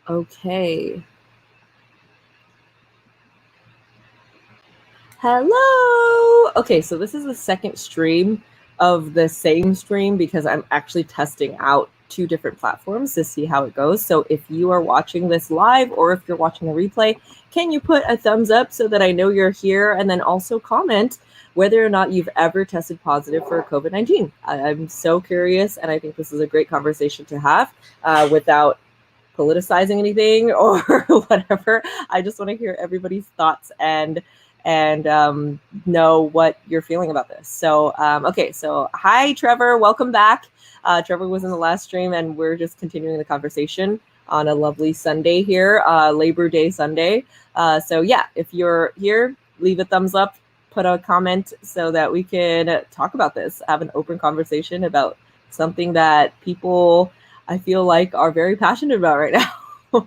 Okay. Hello. Okay, so this is the second stream of the same stream because I'm actually testing out 2 different platforms to see how it goes. So if you are watching this live or if you're watching the replay, can you put a thumbs up so that I know you're here, and then also comment whether or not you've ever tested positive for COVID-19. I'm so curious, and I think this is a great conversation to have without politicizing anything or whatever. I just want to hear everybody's thoughts and know what you're feeling about this. So okay, so hi Trevor, welcome back. Trevor was in the last stream, and we're just continuing the conversation on a lovely Sunday here, Labor Day Sunday. So yeah, if you're here, leave a thumbs up, put a comment so that we can talk about this, have an open conversation about something that people, I feel like, are very passionate about right now.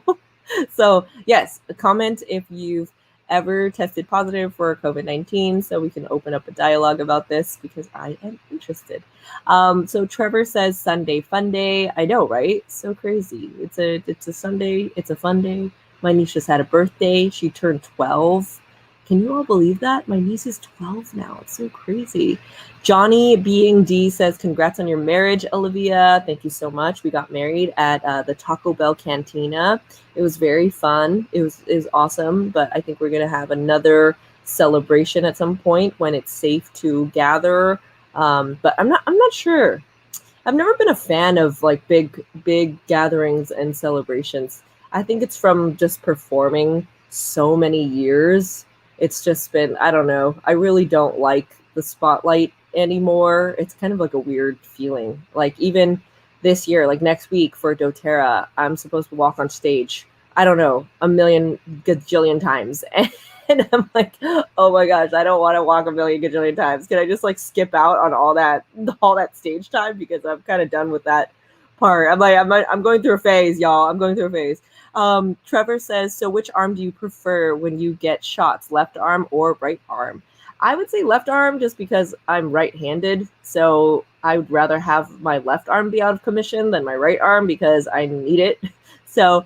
So yes, comment if you've ever tested positive for COVID-19 so we can open up a dialogue about this because I am interested. So Trevor says Sunday fun day. I know, right? So crazy. It's a Sunday. It's a fun day. My niece just had a birthday. She turned 12. Can you all believe that? My niece is 12 now. It's so crazy. Johnny Being D says, congrats on your marriage, Olivia. Thank you so much. We got married at the Taco Bell Cantina. It was very fun. It was awesome, but I think we're going to have another celebration at some point when it's safe to gather. But I'm not sure. I've never been a fan of like big gatherings and celebrations. I think it's from just performing so many years. It's just been, I don't know. I really don't like the spotlight anymore. It's kind of like a weird feeling. Like even this year, like next week for doTERRA, I'm supposed to walk on stage, I don't know, a million gajillion times. And I'm like, oh my gosh, I don't want to walk a million gajillion times. Can I just like skip out on all that stage time? Because I'm kind of done with that part. I'm going through a phase, y'all. I'm going through a phase. Trevor says, so which arm do you prefer when you get shots, left arm or right arm? I would say left arm just because I'm right-handed. So I would rather have my left arm be out of commission than my right arm because I need it. So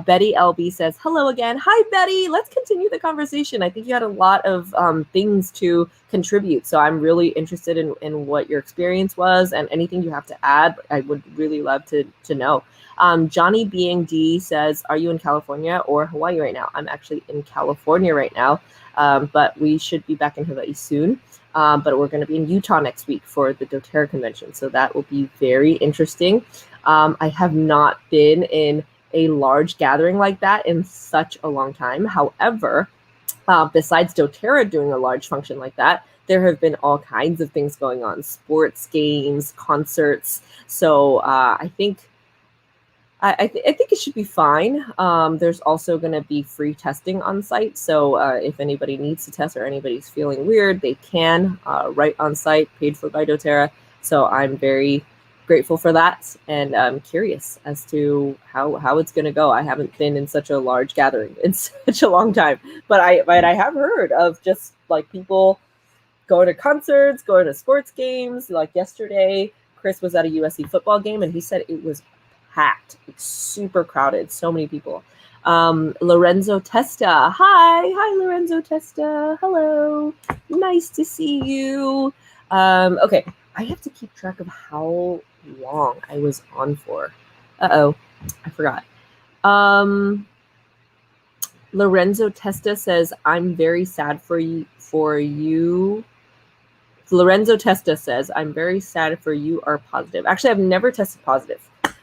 Betty LB says, hello again. Hi, Betty. Let's continue the conversation. I think you had a lot of things to contribute. So I'm really interested in what your experience was and anything you have to add. I would really love to know. Johnny Being D says, are you in California or Hawaii right now? I'm actually in California right now, but we should be back in Hawaii soon. But we're going to be in Utah next week for the doTERRA convention. So that will be very interesting. I have not been in a large gathering like that in such a long time. However, besides doTERRA doing a large function like that, there have been all kinds of things going on, sports, games, concerts. So I think it should be fine. There's also going to be free testing on site. So if anybody needs to test or anybody's feeling weird, they can right on site, paid for by doTERRA. So I'm very grateful for that, and I'm curious as to how it's going to go. I haven't been in such a large gathering in such a long time, but I have heard of just like people going to concerts, going to sports games. Like yesterday, Chris was at a USC football game, and he said it was packed, like super crowded, so many people. Lorenzo Testa, hi Lorenzo Testa, hello, nice to see you. Okay, I have to keep track of how long I was on for. I forgot. Lorenzo Testa says, I'm very sad for you. Lorenzo Testa says, I'm very sad for you are positive. Actually, I've never tested positive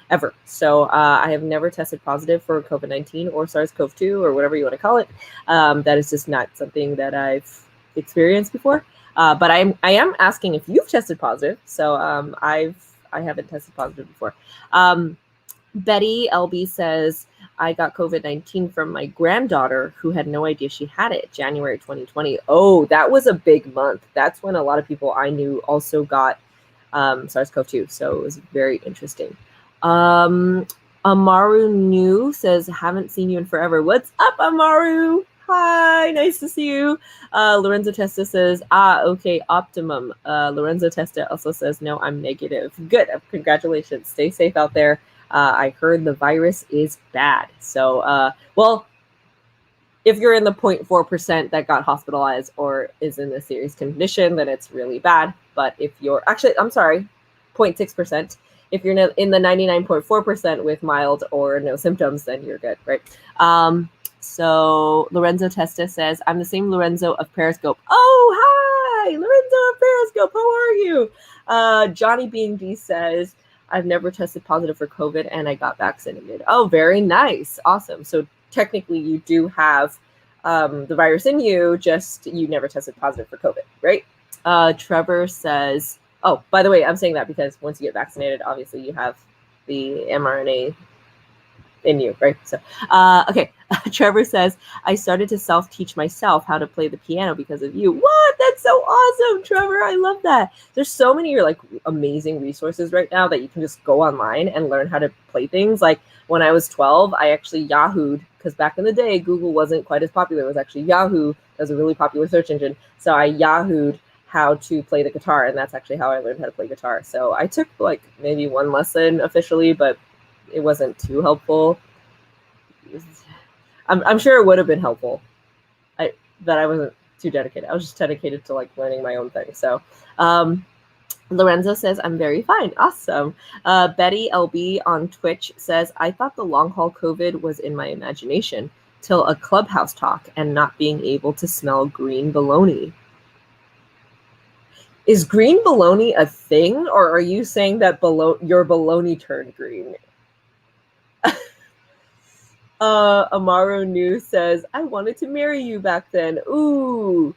ever. So I have never tested positive for COVID-19 or SARS-CoV-2 or whatever you want to call it. That is just not something that I've experienced before. But I am asking if you've tested positive. So I haven't tested positive before. Betty LB says, I got COVID-19 from my granddaughter who had no idea she had it, January 2020. Oh, that was a big month. That's when a lot of people I knew also got SARS-CoV-2. So it was very interesting. Amaru New says, haven't seen you in forever. What's up, Amaru? Hi, nice to see you. Lorenzo Testa says, okay, optimum. Lorenzo Testa also says, no, I'm negative. Good, congratulations. Stay safe out there. I heard the virus is bad. So, well, if you're in the 0.4% that got hospitalized or is in a serious condition, then it's really bad. But if you're actually, I'm sorry, 0.6%. If you're in the 99.4% with mild or no symptoms, then you're good, right? So Lorenzo Testa says, I'm the same Lorenzo of Periscope. Oh, hi, Lorenzo of Periscope. How are you? Johnny Being D says, I've never tested positive for COVID and I got vaccinated. Oh, very nice. Awesome. So technically you do have the virus in you, just you never tested positive for COVID, right? Trevor says, oh, by the way, I'm saying that because once you get vaccinated, obviously you have the mRNA in you, right? So, okay. Trevor says, I started to self-teach myself how to play the piano because of you. What? That's so awesome, Trevor. I love that. There's so many like amazing resources right now that you can just go online and learn how to play things. Like when I was 12, I actually Yahoo'd, because back in the day, Google wasn't quite as popular. It was actually Yahoo. That was a really popular search engine. So I Yahoo'd how to play the guitar, and that's actually how I learned how to play guitar. So I took like maybe one lesson officially, but it wasn't too helpful. I'm sure it would have been helpful. That I wasn't too dedicated. I was just dedicated to like learning my own thing. So Lorenzo says, I'm very fine. Awesome. Betty LB on Twitch says, I thought the long haul COVID was in my imagination till a Clubhouse talk and not being able to smell green bologna. Is green bologna a thing, or are you saying that your bologna turned green? Amaru New says, I wanted to marry you back then. Ooh,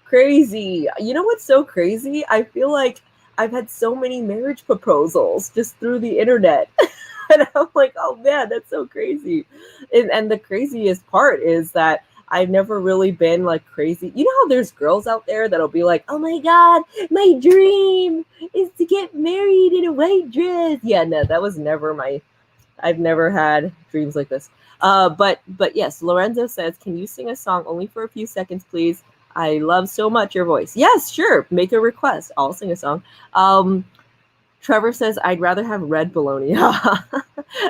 crazy. You know what's so crazy? I feel like I've had so many marriage proposals just through the internet. And I'm like, oh man, that's so crazy. And the craziest part is that I've never really been like crazy. You know how there's girls out there that'll be like, oh my God, my dream is to get married in a white dress. Yeah, no, that was never I've never had dreams like this. But yes, Lorenzo says, can you sing a song only for a few seconds, please? I love so much your voice. Yes, sure. Make a request. I'll sing a song. Trevor says, I'd rather have red bologna.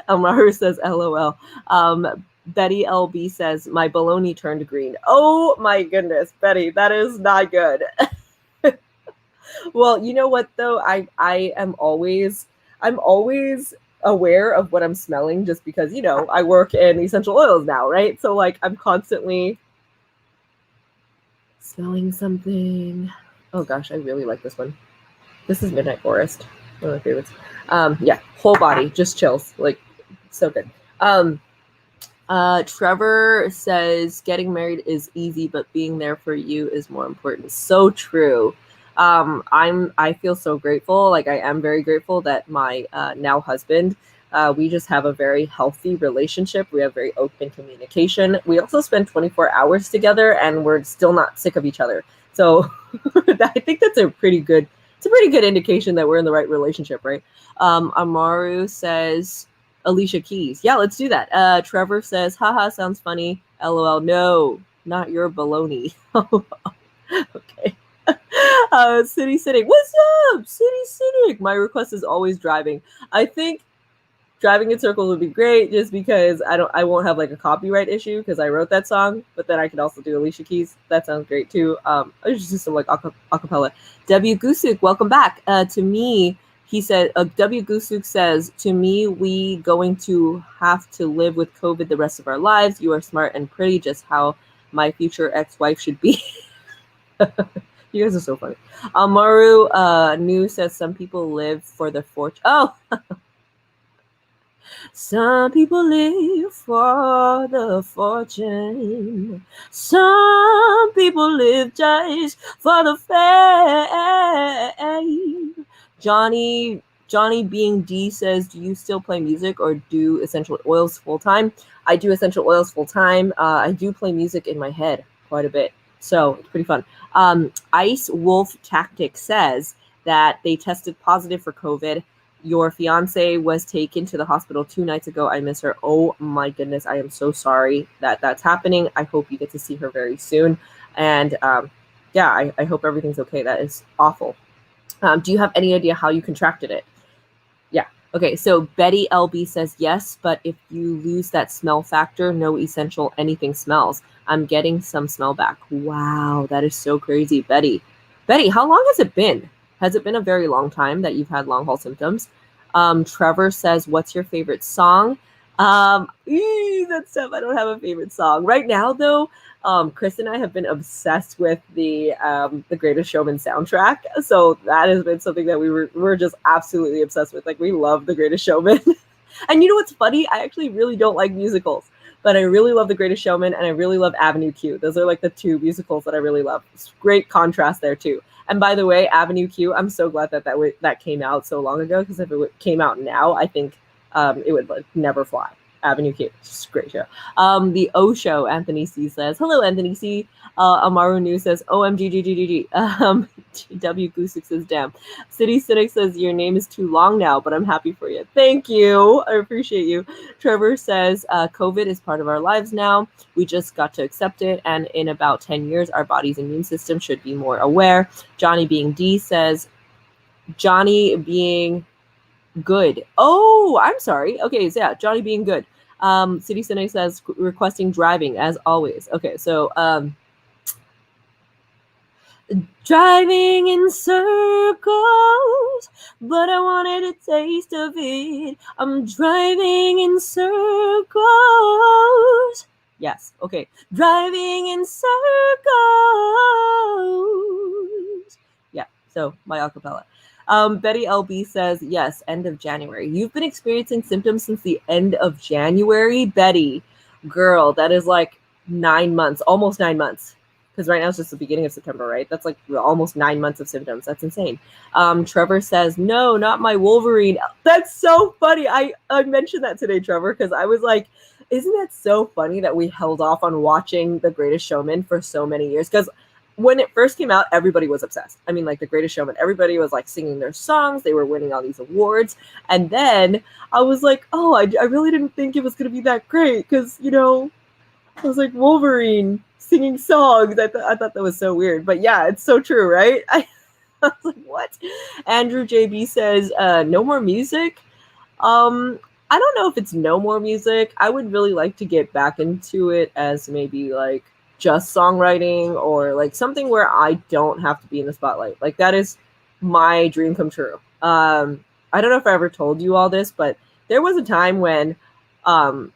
Amaru says, LOL. Betty LB says, my bologna turned green. Oh my goodness, Betty, that is not good. Well, you know what though? I'm always aware of what I'm smelling just because, you know, I work in essential oils now, right? So like I'm constantly smelling something. Oh gosh, I really like this one. This is Midnight Forest, one of my favorites. Yeah, whole body, just chills, like so good. Trevor says, getting married is easy, but being there for you is more important. So true. I feel so grateful. Like I am very grateful that my now husband, we just have a very healthy relationship. We have very open communication. We also spend 24 hours together and we're still not sick of each other. So I think that's a pretty good indication that we're in the right relationship, right? Amaru says, Alicia Keys. Yeah, let's do that. Trevor says, haha, sounds funny. LOL. No, not your baloney. Okay. City Cynic. What's up? City Cynic. My request is always driving. I think driving in circles would be great just because I won't have like a copyright issue because I wrote that song, but then I could also do Alicia Keys. That sounds great too. I just do some like acapella. W. Gusuk, welcome back. To me, he said, W. Gusuk says, to me, we going to have to live with COVID the rest of our lives. You are smart and pretty, just how my future ex-wife should be. You guys are so funny. Amaru New says, some people live for the fortune. Oh, some people live for the fortune. Some people live just for the fame. Johnny Being D says, do you still play music or do essential oils full time? I do essential oils full time. I do play music in my head quite a bit. So it's pretty fun. Ice Wolf Tactic says that they tested positive for COVID. Your fiance was taken to the hospital 2 nights ago. I miss her. Oh my goodness. I am so sorry that that's happening. I hope you get to see her very soon. And yeah, I hope everything's okay. That is awful. Do you have any idea how you contracted it? Yeah. Okay, so Betty LB says yes, but if you lose that smell factor, no essential anything smells. I'm getting some smell back. Wow, that is so crazy, Betty. Betty, how long has it been? Has it been a very long time that you've had long haul symptoms? Trevor says, "What's your favorite song?" That's tough. I don't have a favorite song right now, though. Chris and I have been obsessed with the Greatest Showman soundtrack, so that has been something that we're just absolutely obsessed with. Like, we love the Greatest Showman. And you know what's funny? I actually really don't like musicals, but I really love the Greatest Showman and I really love Avenue Q. Those are like the two musicals that I really love. It's great contrast there too. And by the way, Avenue Q, I'm so glad that came out so long ago, because if it came out now, I think it would like never fly. Avenue Q, just a great show. The O Show, Anthony C says, "Hello, Anthony C." Amaru New says, "OMGGGGG." W Goosick says, "Damn." City Cynic says, "Your name is too long now, but I'm happy for you." Thank you. I appreciate you. Trevor says, "COVID is part of our lives now. We just got to accept it. And in about 10 years, our body's immune system should be more aware." Johnny Being D says, "Johnny Being Good." Oh, I'm sorry. Okay, so yeah, Johnny Being Good. City Cynic says, "Requesting driving as always." Okay, so driving in circles, but I wanted a taste of it. I'm driving in circles. Yes, okay. Driving in circles. Yeah, so my acapella. Betty LB says, "Yes, end of January." You've been experiencing symptoms since the end of January, Betty. Girl, that is like 9 months, almost 9 months. Because right now it's just the beginning of September, right? That's like almost 9 months of symptoms. That's insane. Trevor says, "No, not my Wolverine." That's so funny. I mentioned that today, Trevor, because I was like, isn't that so funny that we held off on watching The Greatest Showman for so many years? Because when it first came out, everybody was obsessed. I mean, like The Greatest Showman, everybody was like singing their songs. They were winning all these awards. And then I was like, oh, I really didn't think it was going to be that great, because, you know, I was like, Wolverine singing songs. I thought that was so weird. But yeah, it's so true, right? I was like, what? Andrew JB says, "No more music." I don't know if it's no more music. I would really like to get back into it as maybe like just songwriting, or like something where I don't have to be in the spotlight. Like, that is my dream come true. I don't know if I ever told you all this, but there was a time when um,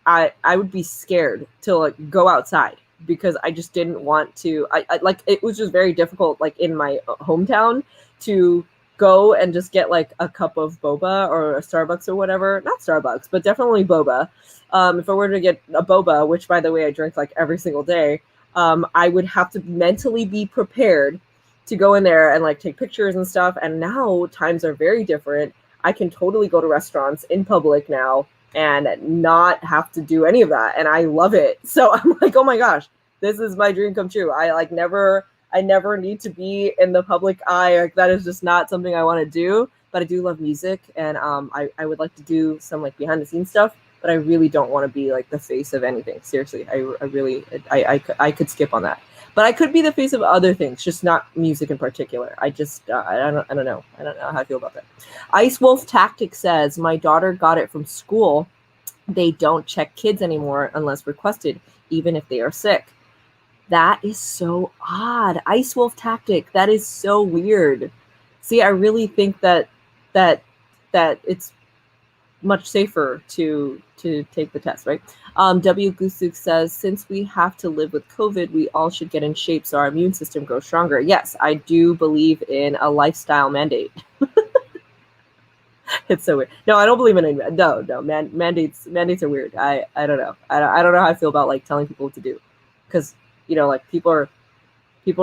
I would be scared to like go outside, because I just didn't want to. I like, it was just very difficult, like in my hometown, to go and just get like a cup of boba or a Starbucks or whatever. Not Starbucks, but definitely boba. If I were to get a boba, which by the way I drink like every single day, I would have to mentally be prepared to go in there and like take pictures and stuff. And now times are very different. I can totally go to restaurants in public now and not have to do any of that. And I love it. So I'm like, oh my gosh, this is my dream come true. I never need to be in the public eye. Like, that is just not something I want to do. But I do love music, and I would like to do some like behind the scenes stuff. But I really don't want to be like the face of anything. Seriously, I could skip on that. But I could be the face of other things, just not music in particular. I just I don't know. I don't know how I feel about that. Ice Wolf Tactic says, "My daughter got it from school. They don't check kids anymore unless requested, even if they are sick." That is so odd. Ice Wolf Tactic. That is so weird. See, I really think that it's much safer to take the test, right? W Gusuk says, "Since we have to live with COVID, we all should get in shape so our immune system grows stronger." Yes, I do believe in a lifestyle mandate. It's so weird. No, I don't believe in it. No, mandates are weird. I don't know. I don't know how I feel about like telling people what to do, because you know, like people are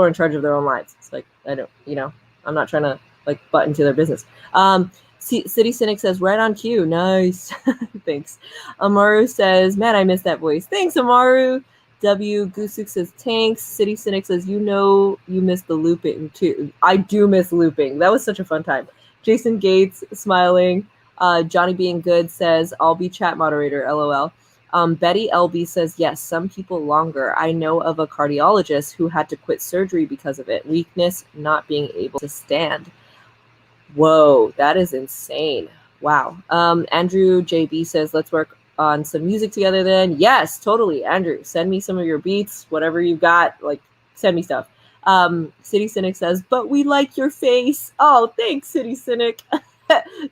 in charge of their own lives. It's like, I don't, you know, I'm not trying to like butt into their business. City Cynic says, "Right on cue." Nice. Thanks. Amaru says, "Man, I miss that voice." Thanks, Amaru. W Gusuk says, "Tanks." City Cynic says, "You know, you miss the looping too." I do miss looping. That was such a fun time. Jason Gates smiling. Johnny Being Good says, "I'll be chat moderator, LOL." Betty LB says, "Yes, some people longer. I know of a cardiologist who had to quit surgery because of it. Weakness, not being able to stand." Whoa, that is insane. Wow. Andrew JB says, let's work on some music together then. Yes, totally. Andrew, send me some of your beats, whatever you've got, like send me stuff. City Cynic says, but we like your face. Oh, thanks, City Cynic.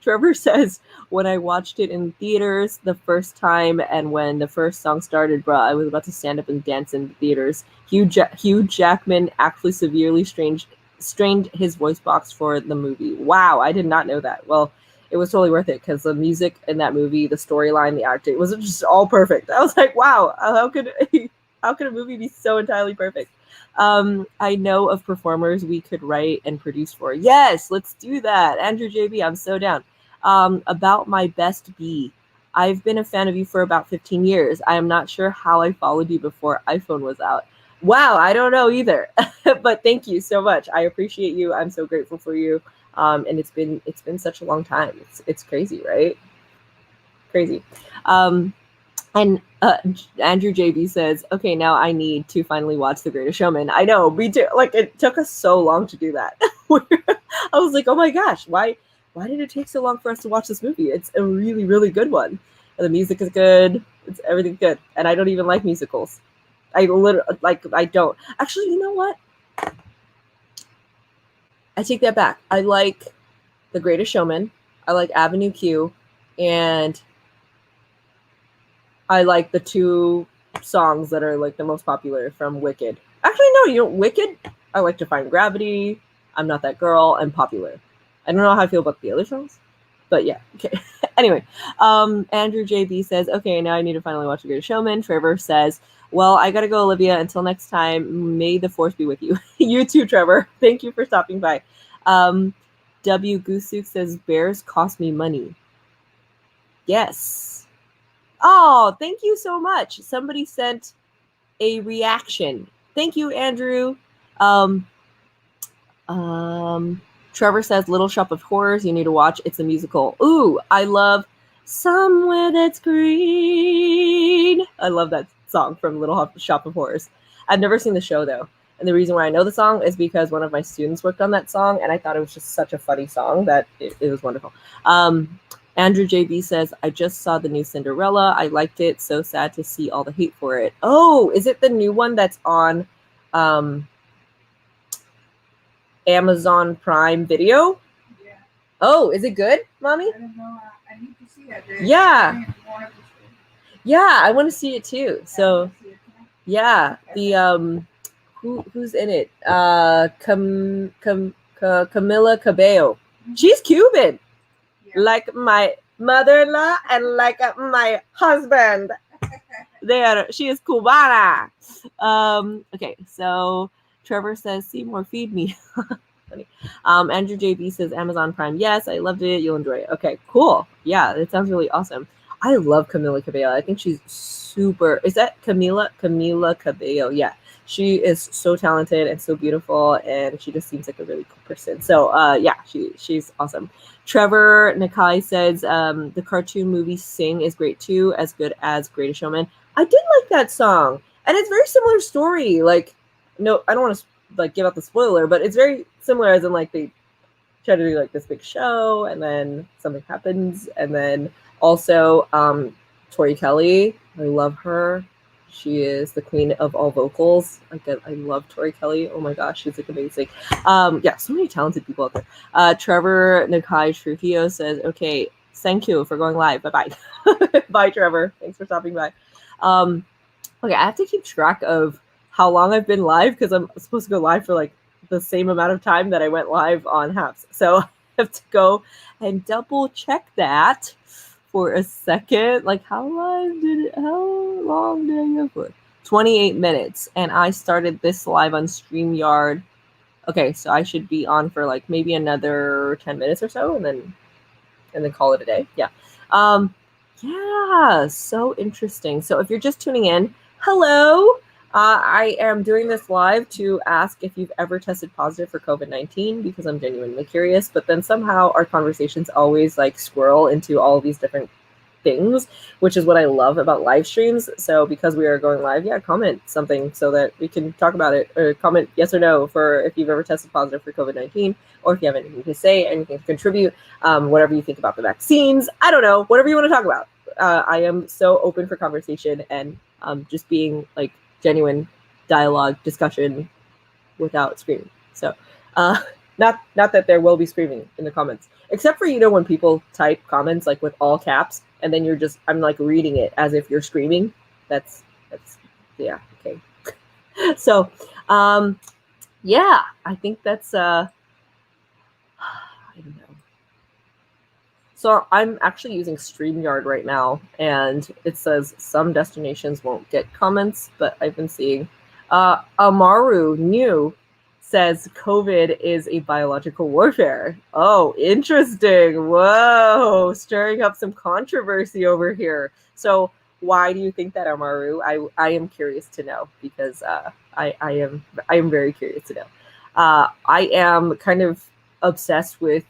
Trevor says, when I watched it in theaters the first time and when the first song started, bruh, I was about to stand up and dance in the theaters. Hugh Jackman actually severely strained his voice box for the movie. Wow, I did not know that. Well, it was totally worth it because the music in that movie, the storyline, the acting, it was just all perfect. I was like, wow, how could a movie be so entirely perfect? I know of performers we could write and produce for. Yes, let's do that. Andrew JB, I'm so down. About my best bee. I've been a fan of you for about 15 years. I am not sure how I followed you before iPhone was out. Wow, I don't know either. But thank you so much. I appreciate you. I'm so grateful for you. And it's been such a long time. It's crazy, right? Crazy. And Andrew JB says, okay, now I need to finally watch The Greatest Showman. I know, me too. Like, it took us so long to do that. I was like, oh my gosh, why did it take so long for us to watch this movie? It's a really, really good one. And the music is good. It's everything's good. And I don't even like musicals. I don't. Actually, you know what? I take that back. I like The Greatest Showman. I like Avenue Q. And I like the two songs that are like the most popular from Wicked. Actually, no, Wicked, I like Defying Gravity, I'm Not That Girl, and Popular. I don't know how I feel about the other songs, but yeah. Okay. Anyway, Andrew JB says, okay, now I need to finally watch The Greatest Showman. Trevor says, well, I gotta go, Olivia. Until next time, may the force be with you. You too, Trevor. Thank you for stopping by. W. Goosuk says, bears cost me money. Yes. Oh, thank you so much. Somebody sent a reaction. Thank you, Andrew. Trevor says, Little Shop of Horrors, you need to watch. It's a musical. Ooh, I love Somewhere That's Green. I love that song from Little Shop of Horrors. I've never seen the show, though. And the reason why I know the song is because one of my students worked on that song, and I thought it was just such a funny song that it was wonderful. Andrew JB says, I just saw the new Cinderella. I liked it. So sad to see all the hate for it. Oh, is it the new one that's on Amazon Prime Video? Yeah. Oh, is it good, Mommy? I don't know. I need to see it. Yeah. Yeah, I want to see it too. So, yeah, the who's in it? Camila Cabello. She's Cuban. Like my mother-in-law and like my husband. She is Cubana. Okay, so Trevor says, Seymour, feed me. Funny. Andrew JB says, Amazon Prime. Yes, I loved it. You'll enjoy it. Okay, cool. Yeah, it sounds really awesome. I love Camila Cabello. I think she's super. Is that Camila Cabello? Yeah. She is so talented and so beautiful, and she just seems like a really cool person. So, yeah, she's awesome. Trevor Nakai says, the cartoon movie Sing is great too, as good as Greatest Showman. I did like that song, and it's very similar story. Like, no, I don't want to like give out the spoiler, but it's very similar as in like they try to do like this big show, and then something happens, and then also Tori Kelly. I love her. She is the queen of all vocals. I love Tori Kelly. Oh my gosh, she's like amazing. Yeah, so many talented people out there. Trevor Nakai Trujillo says, okay, thank you for going live. Bye-bye. Bye, Trevor. Thanks for stopping by. Okay, I have to keep track of how long I've been live because I'm supposed to go live for like the same amount of time that I went live on Haps. So I have to go and double check that for a second. Like, how long did I go for? 28 minutes. And I started this live on StreamYard. Okay, so I should be on for like maybe another 10 minutes or so, and then call it a day. Yeah. Yeah, so interesting. So if you're just tuning in, hello. I am doing this live to ask if you've ever tested positive for COVID-19 because I'm genuinely curious, but then somehow our conversations always like swirl into all of these different things, which is what I love about live streams. So because we are going live, yeah, comment something so that we can talk about it, or comment yes or no for if you've ever tested positive for COVID-19, or if you have anything to say, anything to contribute, whatever you think about the vaccines. I don't know, whatever you want to talk about. I am so open for conversation and just being like genuine dialogue, discussion without screaming. So not that there will be screaming in the comments, except for, when people type comments like with all caps and then I'm like reading it as if you're screaming. That's yeah, okay. So yeah, I think that's I don't know. So I'm actually using StreamYard right now, and it says some destinations won't get comments, but I've been seeing Amaru New says COVID is a biological warfare. Oh, interesting. Whoa, stirring up some controversy over here. So why do you think that, Amaru? I am curious to know, because I am very curious to know. I am kind of obsessed with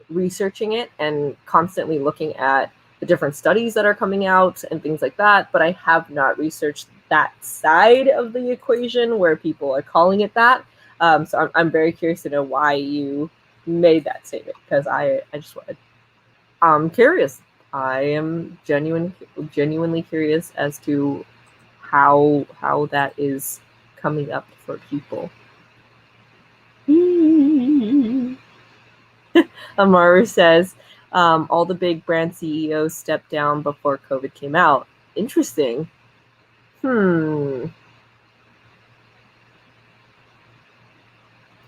researching it and constantly looking at the different studies that are coming out and things like that, but I have not researched that side of the equation where people are calling it that. So I'm very curious to know why you made that statement, because I'm curious. I am genuinely curious as to how that is coming up for people. Amaru says, all the big brand CEOs stepped down before COVID came out. Interesting.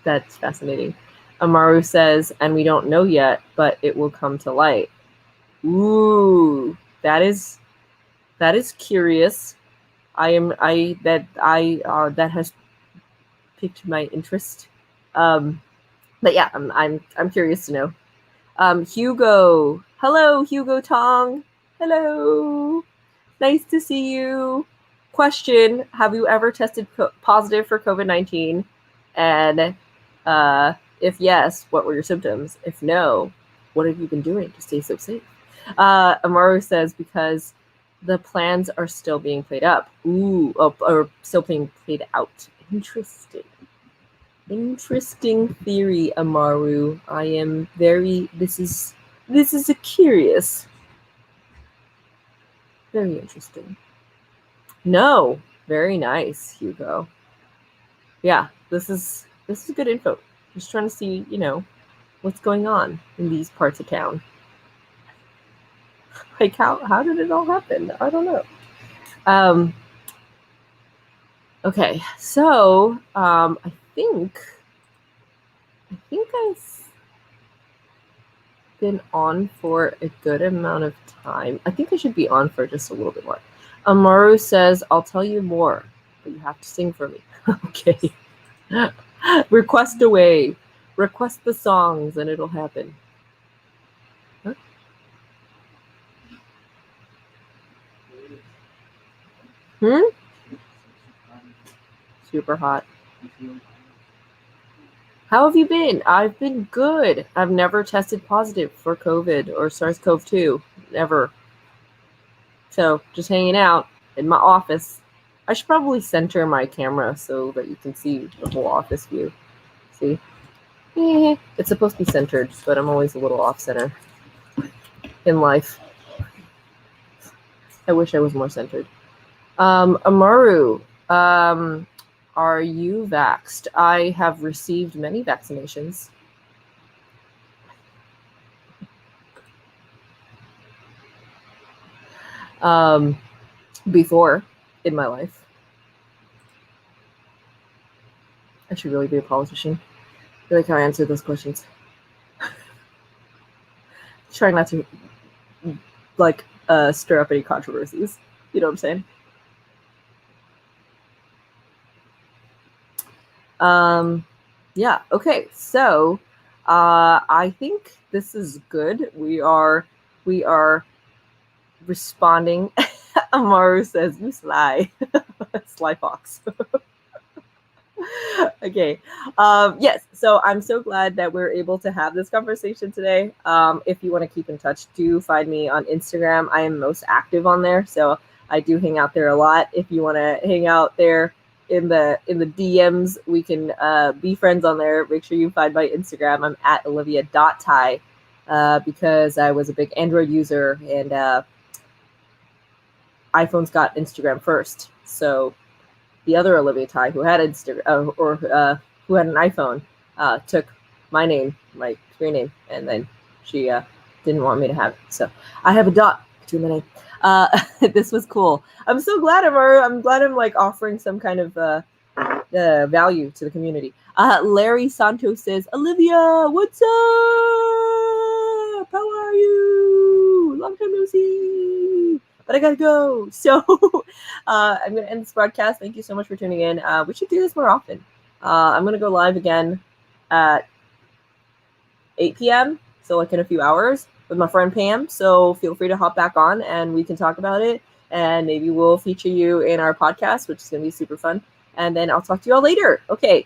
That's fascinating. Amaru says, and we don't know yet, but it will come to light. Ooh, that is curious. That has piqued my interest. But yeah, I'm curious to know. Hugo. Hello, Hugo Tong. Hello. Nice to see you. Question: have you ever tested positive for COVID-19? And if yes, what were your symptoms? If no, what have you been doing to stay so safe? Amaru says, because the plans are still being played up. Or still being played out. Interesting theory, Amaru. I am very. This is a curious. Very interesting. No, very nice, Hugo. Yeah, this is good info. Just trying to see, what's going on in these parts of town. Like how did it all happen? I don't know. Okay, so I think I've been on for a good amount of time. I think I should be on for just a little bit more. Amaru says, I'll tell you more, but you have to sing for me. Okay. Request away. Request the songs and it'll happen. Huh? Super hot. How have you been? I've been good. I've never tested positive for COVID or SARS-CoV-2. Never. So just hanging out in my office. I should probably center my camera so that you can see the whole office view. See? Yeah, it's supposed to be centered, but I'm always a little off center in life. I wish I was more centered. Amaru, are you vaxxed? I have received many vaccinations. Before in my life. I should really be a politician. I feel like how I answer those questions. Trying not to stir up any controversies. You know what I'm saying? Yeah, okay. So I think this is good. We are responding. Amaru says, you sly. Sly fox. Okay. Yes. So I'm so glad that we're able to have this conversation today. If you want to keep in touch, do find me on Instagram. I am most active on there, so I do hang out there a lot. If you want to hang out there in the DMs, we can be friends on there. Make sure you find my Instagram. I'm at olivia.tai because I was a big Android user and iPhones got Instagram first. So the other Olivia Tai, who had Instagram who had an iPhone, took my name, my screen name, and then she didn't want me to have it. So I have a dot between the name. This was cool. I'm so glad I'm glad I'm like offering some kind of value to the community. Larry Santos says, Olivia, what's up? How are you? Long time no see. But I gotta go. So I'm gonna end this broadcast. Thank you so much for tuning in. We should do this more often. I'm gonna go live again at 8 p.m. So like in a few hours with my friend Pam. So feel free to hop back on and we can talk about it. And maybe we'll feature you in our podcast, which is gonna be super fun. And then I'll talk to you all later. Okay.